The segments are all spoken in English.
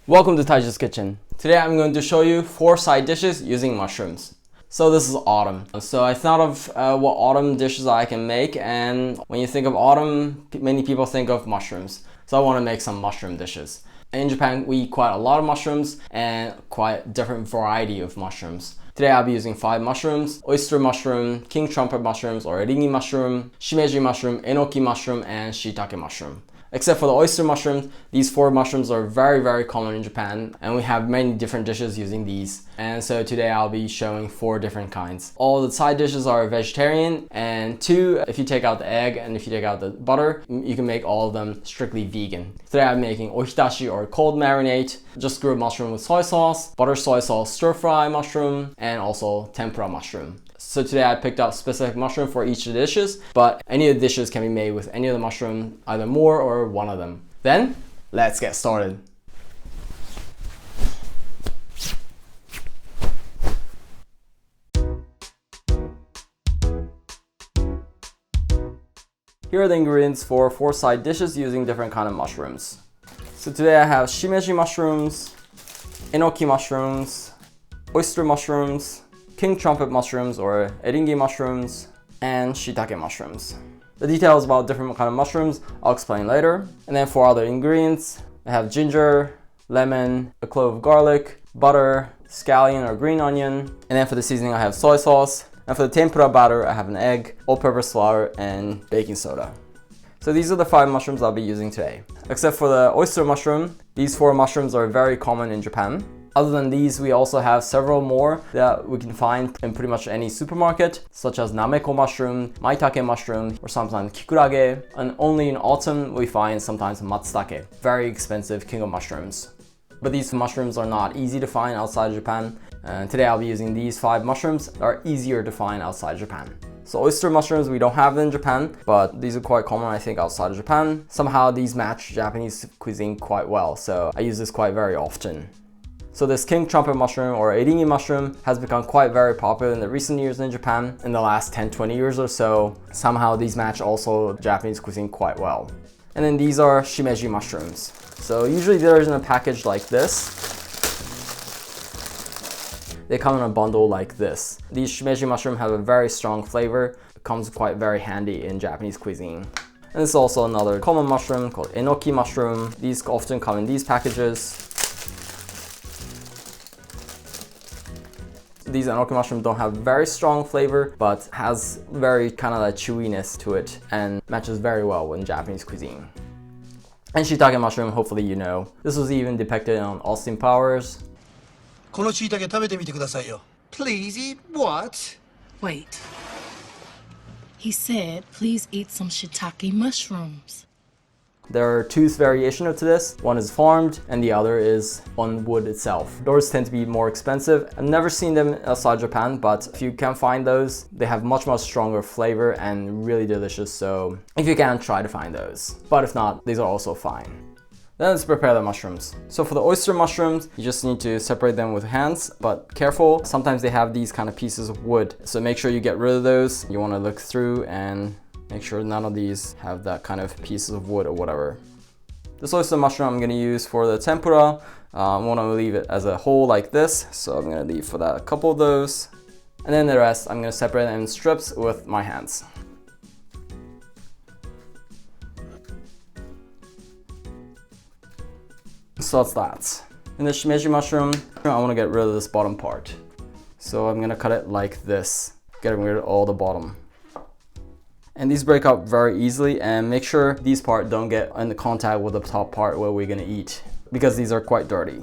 Welcome to Taiji's Kitchen. Today I'm going to show you 4 side dishes using mushrooms. So this is autumn. So I thought of what autumn dishes I can make, and when you think of autumn, many people think of mushrooms. So I want to make some mushroom dishes. In Japan, we eat quite a lot of mushrooms and quite different variety of mushrooms. Today I'll be using 5 mushrooms: oyster mushroom, king trumpet mushrooms or Eryngii mushroom, Shimeji mushroom, Enoki mushroom, and Shiitake mushroom. Except for the oyster mushrooms, these 4 mushrooms are very common in Japan, and we have many different dishes using these. And so today I'll be showing 4 different kinds. All the side dishes are vegetarian, and 2, if you take out the egg and if you take out the butter, you can make all of them strictly vegan. Today I'm making Ohitashi, or cold marinate, just grilled mushroom with soy sauce, butter soy sauce stir fry mushroom, and also tempura mushroom. So today I picked out specific mushroom for each of the dishes, but any of the dishes can be made with any of the mushroom, either more or one of them. Then, let's get started. Here are the ingredients for 4 side dishes using different kind of mushrooms. So today I have Shimeji mushrooms, Enoki mushrooms, oyster mushrooms, king trumpet mushrooms or Eryngii mushrooms, and Shiitake mushrooms. The details about different kind of mushrooms I'll explain later. And then for other ingredients, I have ginger, lemon, a clove of garlic, butter, scallion or green onion. And then for the seasoning I have soy sauce. And for the tempura batter I have an egg, all-purpose flour, and baking soda. So these are the 5 mushrooms I'll be using today. Except for the oyster mushroom, these 4 mushrooms are very common in Japan. Other than these, we also have several more that we can find in pretty much any supermarket, such as nameko mushroom, maitake mushroom, or sometimes kikurage. And only in autumn we find sometimes matsutake, very expensive king of mushrooms. But these mushrooms are not easy to find outside of Japan. And today I'll be using these 5 mushrooms that are easier to find outside Japan. So oyster mushrooms, we don't have them in Japan, but these are quite common I think outside of Japan. Somehow these match Japanese cuisine quite well, so I use this quite very often. So this king trumpet mushroom or Eryngii mushroom has become quite very popular in the recent years in Japan. In the last 10-20 years or so, somehow these match also Japanese cuisine quite well. And then these are Shimeji mushrooms. So usually they're in a package like this. They come in a bundle like this. These Shimeji mushroom have a very strong flavor. It comes quite very handy in Japanese cuisine. And this is also another common mushroom called Enoki mushroom. These often come in these packages. These Enoki mushrooms don't have very strong flavor, but has very kind of a chewiness to it and matches very well in Japanese cuisine. And Shiitake mushroom, hopefully you know. This was even depicted on Austin Powers. この椎茸食べてみてくださいよ。Please eat what? Wait. He said, please eat some shiitake mushrooms. There are 2 variations to this. One is farmed and the other is on wood itself. Those tend to be more expensive. I've never seen them outside Japan, but if you can find those, they have much stronger flavor and really delicious. So if you can, try to find those. But if not, these are also fine. Then let's prepare the mushrooms. So for the oyster mushrooms, you just need to separate them with hands, but careful. Sometimes they have these kind of pieces of wood. So make sure you get rid of those. You want to look through and make sure none of these have that kind of pieces of wood or whatever. This oyster mushroom I'm going to use for the tempura. I want to leave it as a whole like this. So I'm going to leave for that a couple of those. And then the rest I'm going to separate them in strips with my hands. So that's that. In the Shimeji mushroom, I want to get rid of this bottom part. So I'm going to cut it like this, getting rid of all the bottom. And these break up very easily, and make sure these parts don't get in contact with the top part where we're gonna eat, because these are quite dirty.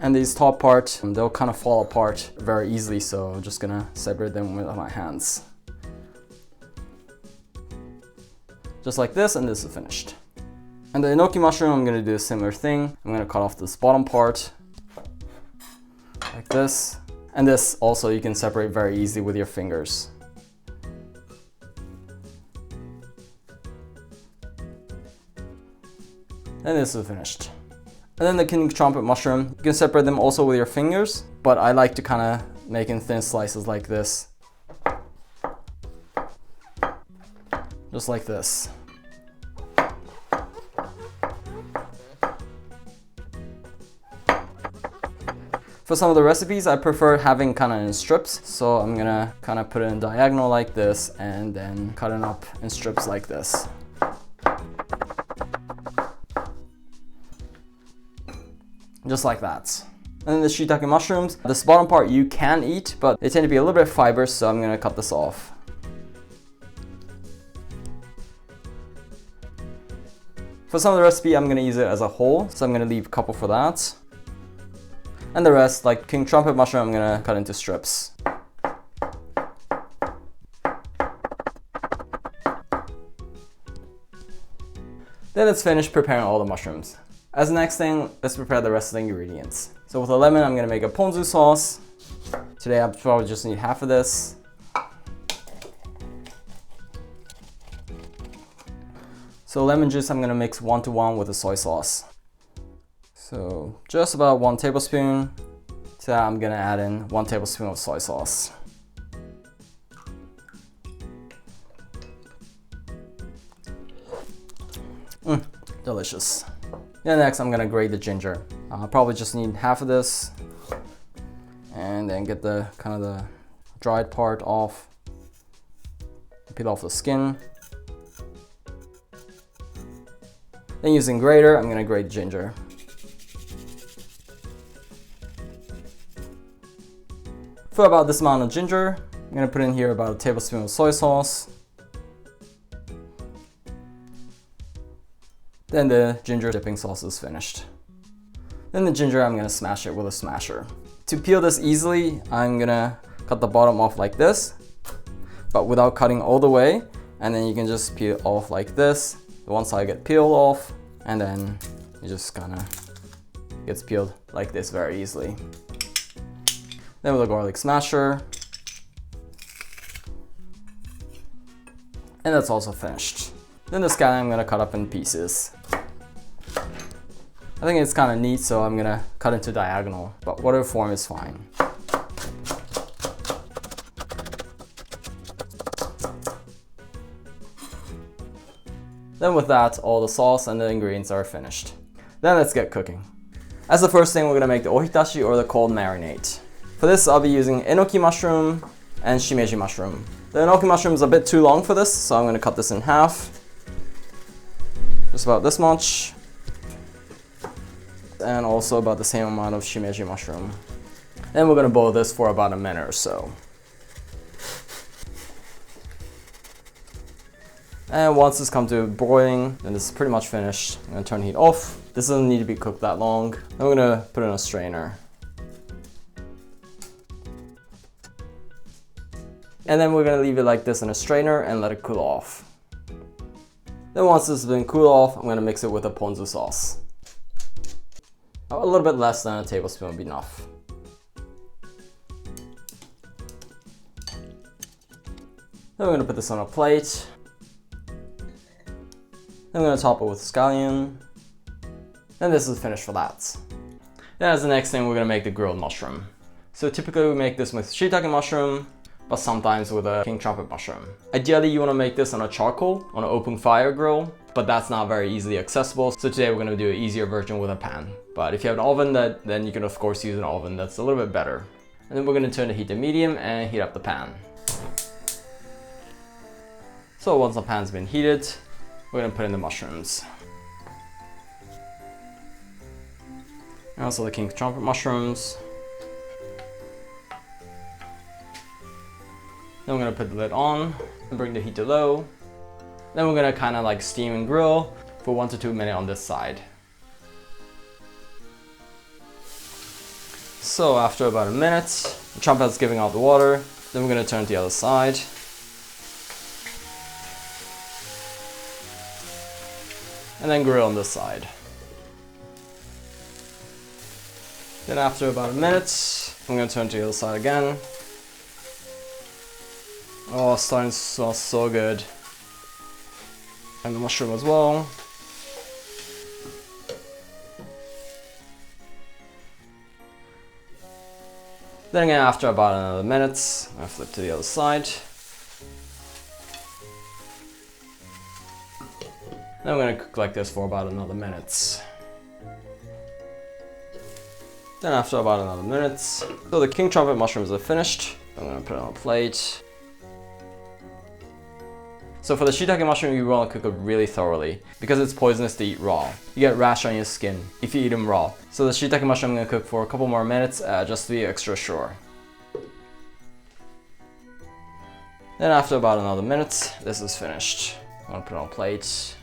And these top parts, they'll kind of fall apart very easily, so I'm just gonna separate them with my hands. Just like this, and this is finished. And the Enoki mushroom, I'm gonna do a similar thing. I'm gonna cut off this bottom part, like this. And this also you can separate very easily with your fingers. And this is finished. And then the king trumpet mushroom, you can separate them also with your fingers, but I like to kind of make in thin slices like this. Just like this. For some of the recipes, I prefer having kind of in strips. So I'm gonna kind of put it in diagonal like this and then cut it up in strips like this. Just like that. And then the shiitake mushrooms, this bottom part you can eat, but they tend to be a little bit fibrous, so I'm gonna cut this off. For some of the recipe, I'm gonna use it as a whole, so I'm gonna leave a couple for that. And the rest, like king trumpet mushroom, I'm gonna cut into strips. Then it's finished preparing all the mushrooms. As the next thing, let's prepare the rest of the ingredients. So with the lemon, I'm gonna make a ponzu sauce. Today I probably just need half of this. So lemon juice, I'm gonna mix 1-to-1 with the soy sauce. So just about 1 tablespoon. To that, I'm gonna add in 1 tablespoon of soy sauce. Delicious. Then next, I'm gonna grate the ginger. I'll probably just need half of this, and then get the kind of the dried part off. Peel off the skin. Then using grater, I'm gonna grate ginger. For about this amount of ginger, I'm gonna put in here about 1 tablespoon of soy sauce. Then the ginger dipping sauce is finished. Then the ginger, I'm gonna smash it with a smasher. To peel this easily, I'm gonna cut the bottom off like this, but without cutting all the way. And then you can just peel off like this. The one side get peeled off, and then it just kinda gets peeled like this very easily. Then with a garlic smasher. And that's also finished. Then the scallion I'm gonna cut up in pieces. I think it's kind of neat, so I'm gonna cut into diagonal, but whatever form is fine. Then with that, all the sauce and the ingredients are finished. Then let's get cooking. As the first thing, we're gonna make the ohitashi, or the cold marinate. For this, I'll be using enoki mushroom and shimeji mushroom. The enoki mushroom is a bit too long for this, so I'm gonna cut this in half. Just about this much. And also about the same amount of shimeji mushroom. Then we're gonna boil this for about a minute or so. And once this comes to boiling, then this is pretty much finished. I'm gonna turn the heat off. This doesn't need to be cooked that long. Then we're gonna put it in a strainer. And then we're gonna leave it like this in a strainer and let it cool off. Then once this has been cooled off, I'm gonna mix it with a ponzu sauce. A little bit less than a tablespoon would be enough. Then we're gonna put this on a plate. Then we're gonna top it with scallion. And this is finished for that. Then as the next thing, we're gonna make the grilled mushroom. So typically we make this with shiitake mushroom, but sometimes with a king trumpet mushroom. Ideally, you wanna make this on a charcoal, on an open fire grill, but that's not very easily accessible. So today we're gonna do an easier version with a pan. But if you have an oven, then you can of course use an oven that's a little bit better. And then we're gonna turn the heat to medium and heat up the pan. So once the pan's been heated, we're gonna put in the mushrooms. And also the king trumpet mushrooms. Then we're gonna put the lid on and bring the heat to low. Then we're gonna kind of like steam and grill for 1 to 2 minutes on this side. So after about a minute, the trumpet's giving out the water. Then we're gonna turn to the other side. And then grill on this side. Then after about a minute, I'm gonna turn to the other side again. Oh, it's starting to smell so good. And the mushroom as well. Then again, after about another minute, I'm gonna flip to the other side. Then I'm gonna cook like this for about another minute. Then after about another minute, so the king trumpet mushrooms are finished. I'm gonna put it on a plate. So for the shiitake mushroom, you want to cook it really thoroughly because it's poisonous to eat raw. You get rash on your skin if you eat them raw. So the shiitake mushroom I'm going to cook for a couple more minutes just to be extra sure. Then after about another minute, this is finished. I'm going to put it on a plate.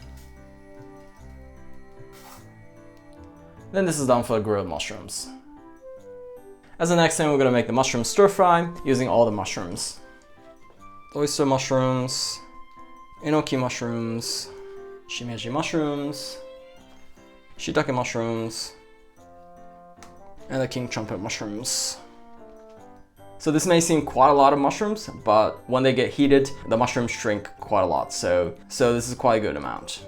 Then this is done for the grilled mushrooms. As the next thing, we're going to make the mushroom stir fry using all the mushrooms. Oyster mushrooms, Enoki mushrooms, Shimeji mushrooms, Shiitake mushrooms, and the king trumpet mushrooms. So this may seem quite a lot of mushrooms, but when they get heated, the mushrooms shrink quite a lot, so this is quite a good amount.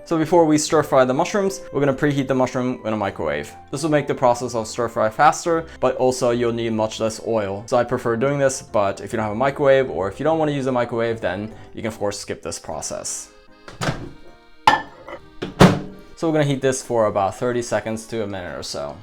So before we stir fry the mushrooms, we're going to preheat the mushroom in a microwave. This will make the process of stir fry faster, but also you'll need much less oil. So I prefer doing this, but if you don't have a microwave or if you don't want to use a microwave, then you can of course skip this process. So we're going to heat this for about 30 seconds to a minute or so.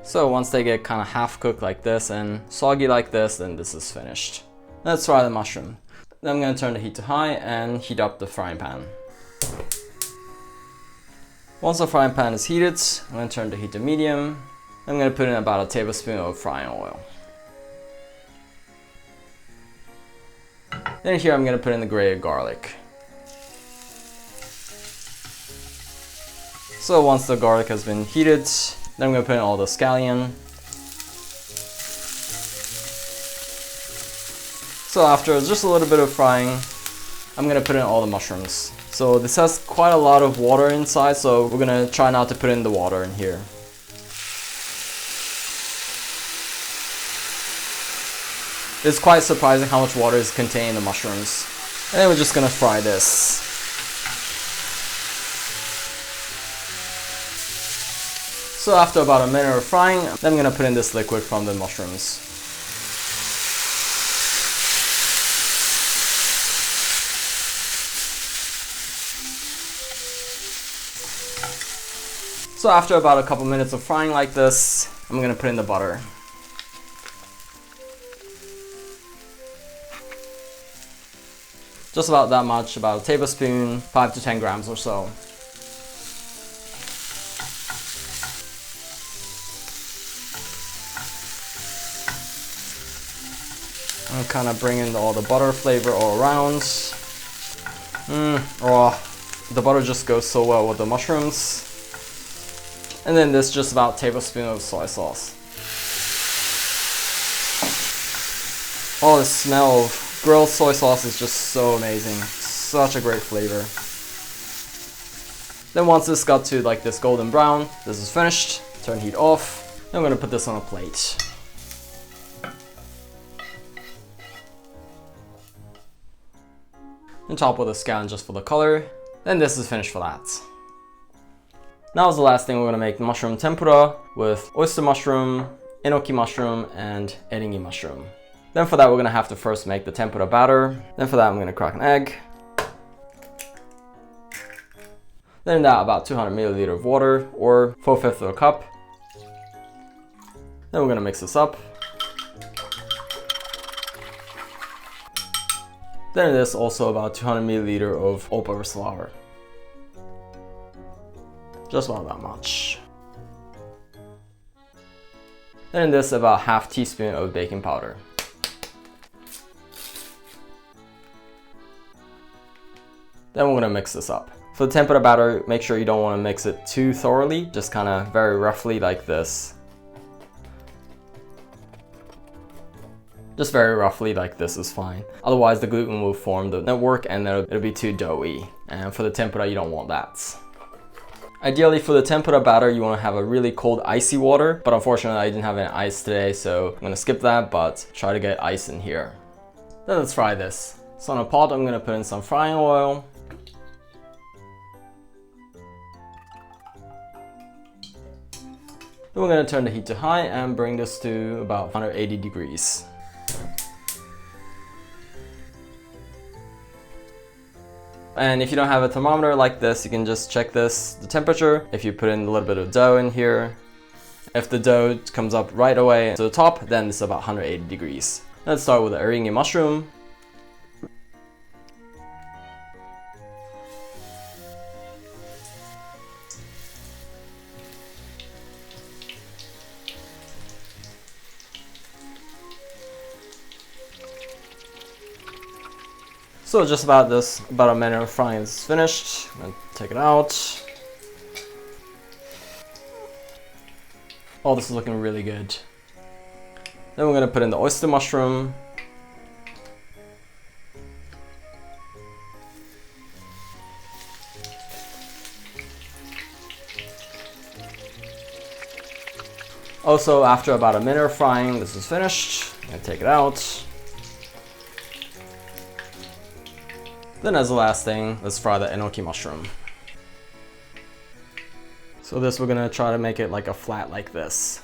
So once they get kind of half cooked like this and soggy like this, then this is finished. Let's fry the mushroom. Then I'm going to turn the heat to high and heat up the frying pan. Once the frying pan is heated, I'm going to turn the heat to medium. I'm going to put in about a tablespoon of frying oil. Then here I'm going to put in the grated garlic. So once the garlic has been heated, then I'm going to put in all the scallion. So after just a little bit of frying, I'm going to put in all the mushrooms. So this has quite a lot of water inside, so we're going to try not to put in the water in here. It's quite surprising how much water is contained in the mushrooms. And then we're just going to fry this. So after about a minute of frying, then I'm going to put in this liquid from the mushrooms. So after about a couple minutes of frying like this, I'm going to put in the butter. Just about that much, about a tablespoon, 5 to 10 grams or so. I'm kind of bringing all the butter flavor all around. The butter just goes so well with the mushrooms. And then this just about a tablespoon of soy sauce. Oh, the smell of grilled soy sauce is just so amazing. Such a great flavor. Then once this got to like this golden brown, this is finished. Turn heat off. I'm going to put this on a plate. And top with a scallion just for the color. Then this is finished for that. Now is the last thing we're going to make mushroom tempura with oyster mushroom, enoki mushroom, and Eryngii mushroom. Then for that we're going to have to first make the tempura batter. Then for that I'm going to crack an egg. Then in that about 200 milliliters of water or 4/5 of a cup. Then we're going to mix this up. Then in this also about 200 milliliters of all-purpose flour. Just about that much. Then in this about half teaspoon of baking powder. Then we're going to mix this up. For the tempura batter, make sure you don't want to mix it too thoroughly, just kind of very roughly like this. Just very roughly like this is fine. Otherwise the gluten will form the network and then it'll be too doughy. And for the tempura you don't want that. Ideally for the tempura batter you want to have a really cold icy water, but unfortunately I didn't have any ice today, so I'm going to skip that, but try to get ice in here. Then let's fry this. So on a pot I'm going to put in some frying oil. Then we're going to turn the heat to high and bring this to about 180 degrees. And if you don't have a thermometer like this, you can just check the temperature. If you put in a little bit of dough in here, if the dough comes up right away to the top, then it's about 180 degrees. Let's start with the Eryngii mushroom. So just about a minute of frying is finished. I'm gonna take it out. Oh, this is looking really good. Then we're gonna put in the oyster mushroom. Also, after about a minute of frying, this is finished. I'm gonna take it out. Then as the last thing, let's fry the enoki mushroom. So this, we're gonna try to make it like a flat like this.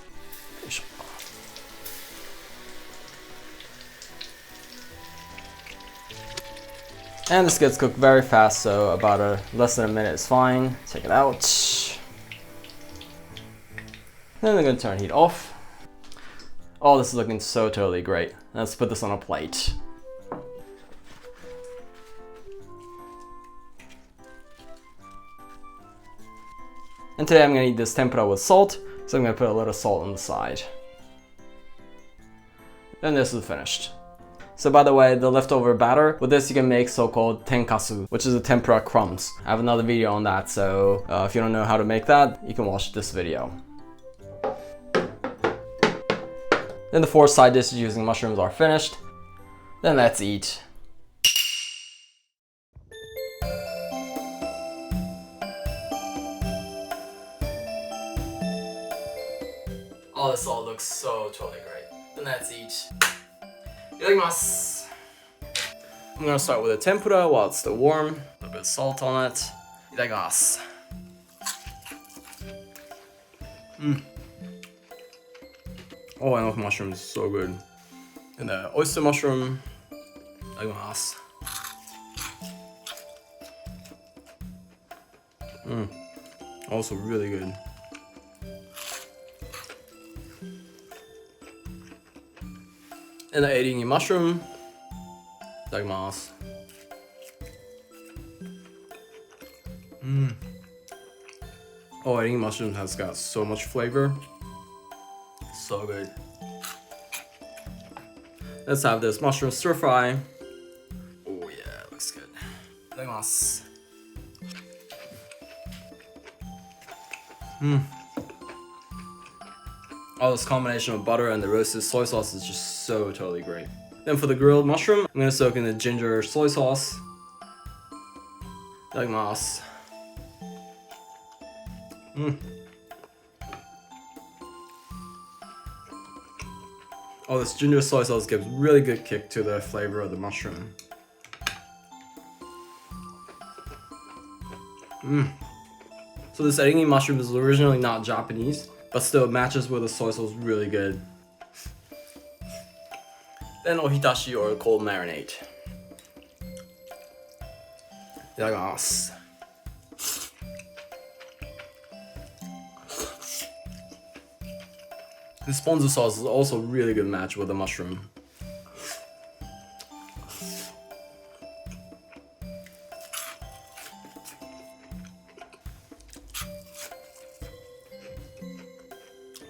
And this gets cooked very fast, so about less than a minute is fine. Take it out. Then we're gonna turn heat off. Oh, this is looking so totally great. Let's put this on a plate. And today I'm gonna eat this tempura with salt, so I'm gonna put a little salt on the side. And this is finished. So by the way, the leftover batter, with this you can make so-called tenkasu, which is a tempura crumbs. I have another video on that, so if you don't know how to make that, you can watch this video. Then the 4 side dishes using mushrooms are finished. Then let's eat. Oh, this all looks so totally great. Then let's eat. Itadakimasu. I'm gonna start with the tempura while it's still warm. A little bit of salt on it. Itadakimasu. Oh, I love mushrooms, so good. And the oyster mushroom. Itadakimasu. Also really good. And the Eryngii mushroom. Itadakimasu. Oh, Eryngii mushroom has got so much flavor. So good. Let's have this mushroom stir fry. Oh yeah, looks good. Itadakimasu. Oh, this combination of butter and the roasted soy sauce is just so totally great. Then for the grilled mushroom, I'm gonna soak in the ginger soy sauce. Itadakimasu. Oh, this ginger soy sauce gives really good kick to the flavor of the mushroom. So this Eryngii mushroom is originally not Japanese, but still matches with the soy sauce really good. Then Ohitashi, or cold marinate. Itadakimasu. This Ponzu sauce is also a really good match with the mushroom.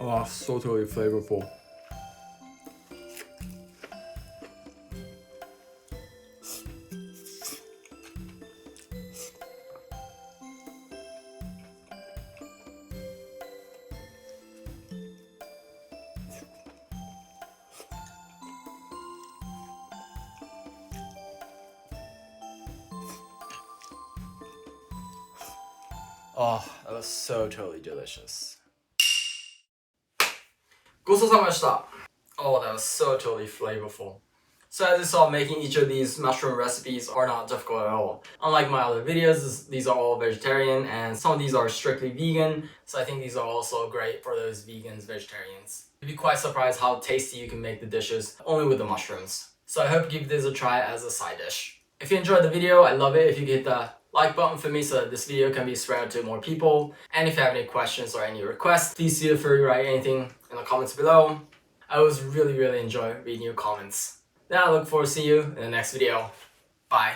Oh, so totally flavorful. Oh, that was so totally delicious. ごちそうさまでした. Oh, that was so totally flavorful. So as you saw, making each of these mushroom recipes are not difficult at all. Unlike my other videos, these are all vegetarian, and some of these are strictly vegan, so I think these are also great for those vegans, vegetarians. You'd be quite surprised how tasty you can make the dishes only with the mushrooms. So I hope you give this a try as a side dish. If you enjoyed the video, I'd love it if you could hit the like button for me so that this video can be spread out to more people. And if you have any questions or any requests, please feel free to write anything in the comments below. I always really enjoy reading your comments. Then I look forward to seeing you in the next video. Bye.